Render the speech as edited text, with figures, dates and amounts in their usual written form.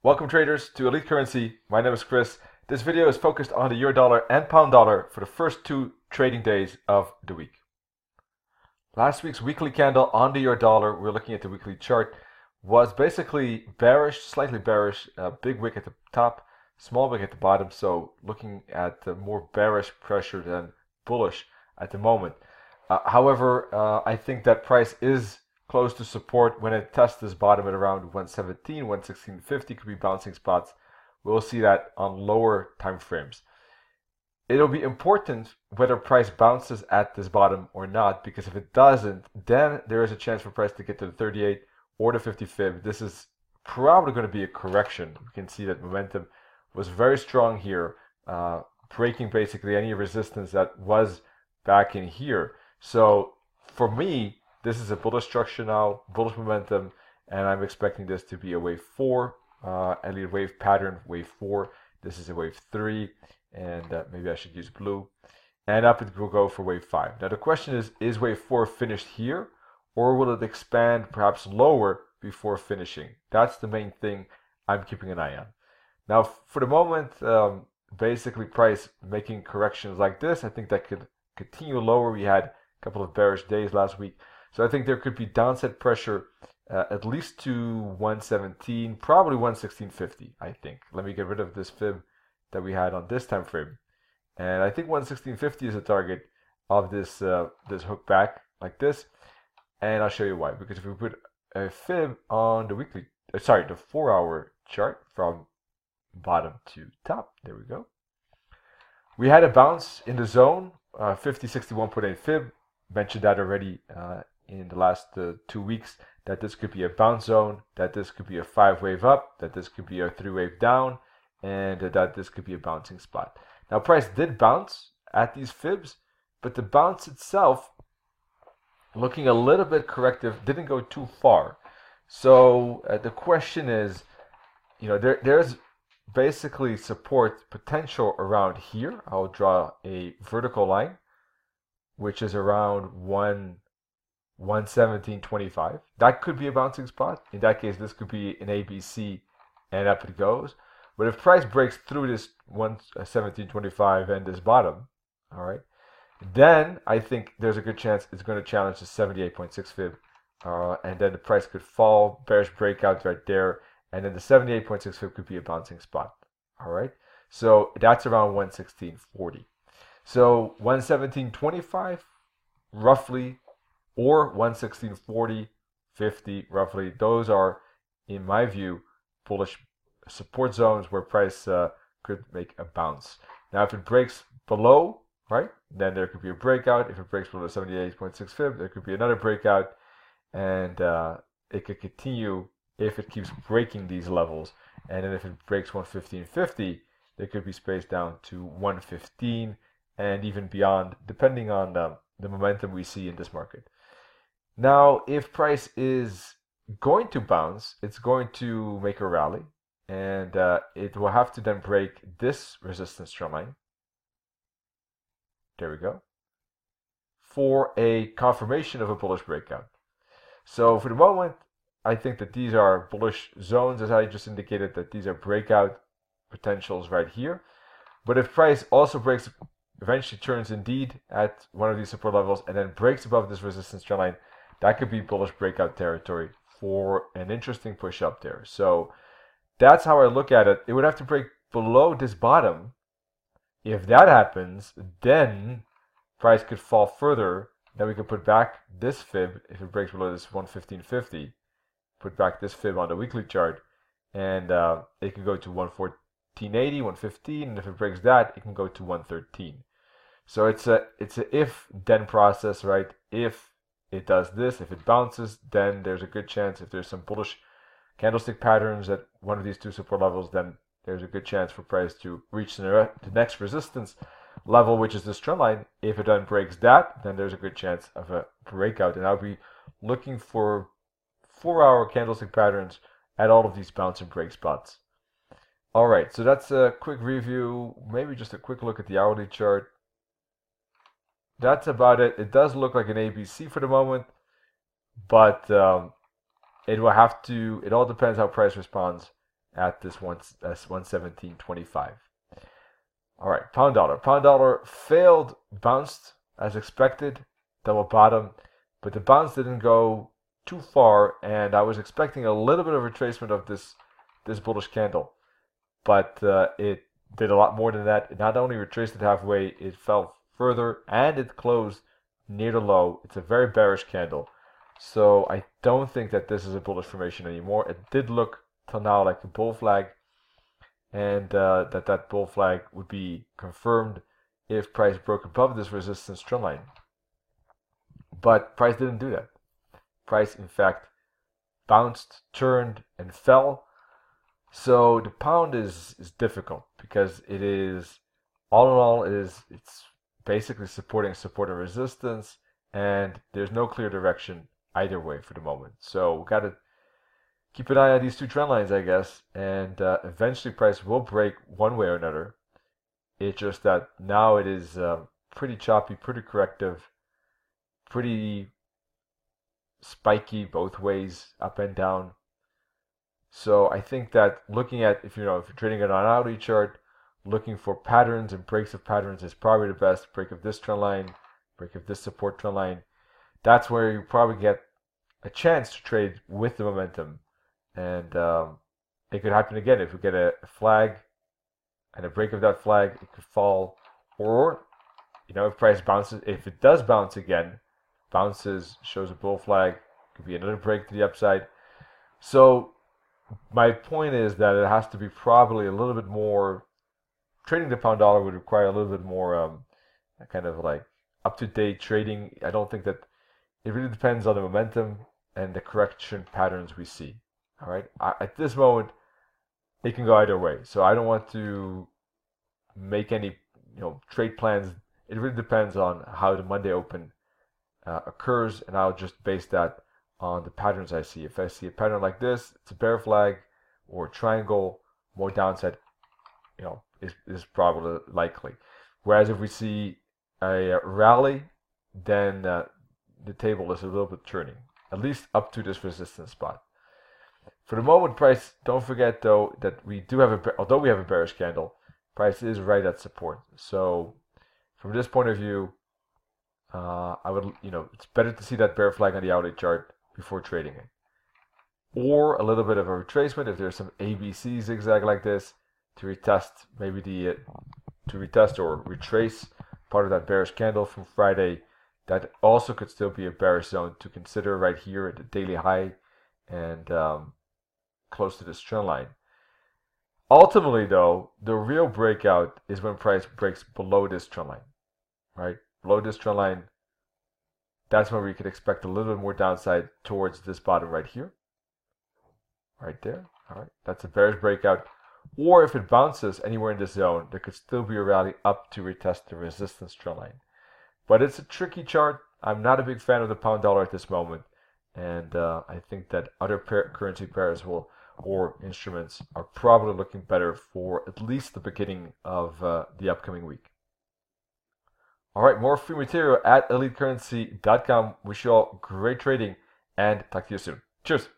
Welcome traders to Elite Currency. My name is Chris. This video is focused on the euro dollar and pound dollar for the first two trading days of the week. Last week's weekly candle on the euro dollar, we're looking at the weekly chart, was basically bearish, slightly bearish, big wick at the top, small wick at the bottom, so looking at more bearish pressure than bullish at the moment. However, I think that price is close to support when it tests this bottom at around 117, 116.50 could be bouncing spots. We'll see that on lower time frames. It'll be important whether price bounces at this bottom or not, because if it doesn't, then there is a chance for price to get to the 38 or the 50 fib. This is probably going to be a correction. You can see that momentum was very strong here, breaking basically any resistance that was back in here. So for me, this is a bullish structure now, bullish momentum, and I'm expecting this to be a wave 4, at least wave pattern, wave 4. This is a wave 3, and maybe I should use blue. And up it will go for wave 5. Now the question is wave 4 finished here, or will it expand perhaps lower before finishing? That's the main thing I'm keeping an eye on. Now for the moment, basically price making corrections like this, I think that could continue lower. We had a couple of bearish days last week. So I think there could be downside pressure at least to 117, probably 116.50, I think. Let me get rid of this fib that we had on this time frame. And I think 116.50 is a target of this this hook back like this. And I'll show you why. Because if we put a fib on the weekly, the 4-hour chart from bottom to top, there we go. We had a bounce in the zone, 5061.8 fib. Mentioned that already in the last 2 weeks, that this could be a bounce zone, that this could be a 5-wave up, that this could be a 3-wave down, and that this could be a bouncing spot. Now price did bounce at these fibs, but the bounce itself, looking a little bit corrective, didn't go too far. So the question is, you know, there's basically support potential around here. I'll draw a vertical line, which is around 117.25. That could be a bouncing spot. In that case, this could be an ABC, and up it goes. But if price breaks through this 117.25 and this bottom, all right, then I think there's a good chance it's going to challenge the 78.6 fib, and then the price could fall, bearish breakout right there, and then the 78.6 fib could be a bouncing spot. All right, so that's around 116.40. So 117.25 roughly, or 116.40, 50 roughly. Those are, in my view, bullish support zones where price could make a bounce. Now if it breaks below, right, then there could be a breakout. If it breaks below 78.6 fib, there could be another breakout, and it could continue if it keeps breaking these levels. And then if it breaks 115.50, there could be space down to 115 and even beyond, depending on the momentum we see in this market. Now, if price is going to bounce, it's going to make a rally, and it will have to then break this resistance trend line. There we go. For a confirmation of a bullish breakout. So for the moment, I think that these are bullish zones, as I just indicated, that these are breakout potentials right here. But if price also breaks, eventually turns indeed at one of these support levels and then breaks above this resistance trend line, that could be bullish breakout territory for an interesting push up there. So that's how I look at it. It would have to break below this bottom. If that happens, then price could fall further. Then we could put back this fib if it breaks below this 115.50. Put back this fib on the weekly chart, and it can go to 114.80, 115, and if it breaks that, it can go to 113. So it's a if-then process, right? If it does this, if it bounces, then there's a good chance, if there's some bullish candlestick patterns at one of these two support levels, then there's a good chance for price to reach the next resistance level, which is this trend line. If it then breaks that, then there's a good chance of a breakout. And I'll be looking for 4-hour candlestick patterns at all of these bounce and break spots. All right, so that's a quick review, maybe just a quick look at the hourly chart. That's about it. It does look like an ABC for the moment, but it will have to, it all depends how price responds at this 117.25. All right, pound dollar. Pound dollar failed, bounced as expected, double bottom, but the bounce didn't go too far, and I was expecting a little bit of retracement of this bullish candle, but it did a lot more than that. It not only retraced it halfway, it fell further, and it closed near the low. It's a very bearish candle, so I don't think that this is a bullish formation anymore. It did look till now like a bull flag, and that bull flag would be confirmed if price broke above this resistance trend line. But price didn't do that. Price, in fact, bounced, turned, and fell. So the pound is difficult because it is, all in all, it's basically supporting support and resistance, and there's no clear direction either way for the moment. So we got to keep an eye on these two trend lines, I guess, and eventually price will break one way or another. It's just that now it is pretty choppy, pretty corrective, pretty spiky both ways, up and down. So I think that looking at, if you're trading it on an hourly chart, looking for patterns and breaks of patterns is probably the best. Break of this trend line, break of this support trend line. That's where you probably get a chance to trade with the momentum. And it could happen again. If we get a flag and a break of that flag, it could fall. Or, if price bounces, if it does bounce again, bounces, shows a bull flag, could be another break to the upside. So my point is that it has to be probably a little bit more, trading the pound dollar would require a little bit more kind of like up-to-date trading. I don't think that, it really depends on the momentum and the correction patterns we see. All right, at this moment, it can go either way. So I don't want to make any trade plans. It really depends on how the Monday open occurs, and I'll just base that on the patterns I see. If I see a pattern like this, it's a bear flag or a triangle, more downside, is probably likely. Whereas if we see a rally, then the table is a little bit turning, at least up to this resistance spot. For the moment, price, don't forget though that we do have although we have a bearish candle, price is right at support. So from this point of view, I would, it's better to see that bear flag on the hourly chart before trading it, or a little bit of a retracement if there's some ABC zigzag like this to retest, maybe to retest or retrace part of that bearish candle from Friday. That also could still be a bearish zone to consider right here at the daily high and close to this trend line. Ultimately, though, the real breakout is when price breaks below this trend line, right? Below this trend line, that's when we could expect a little bit more downside towards this bottom right here, right there. All right, that's a bearish breakout. Or if it bounces anywhere in this zone, there could still be a rally up to retest the resistance trend line. But it's a tricky chart. I'm not a big fan of the pound dollar at this moment, and I think that other currency pairs or instruments are probably looking better for at least the beginning of the upcoming week. All right, more free material at elitecurrency.com. Wish you all great trading and talk to you soon. Cheers.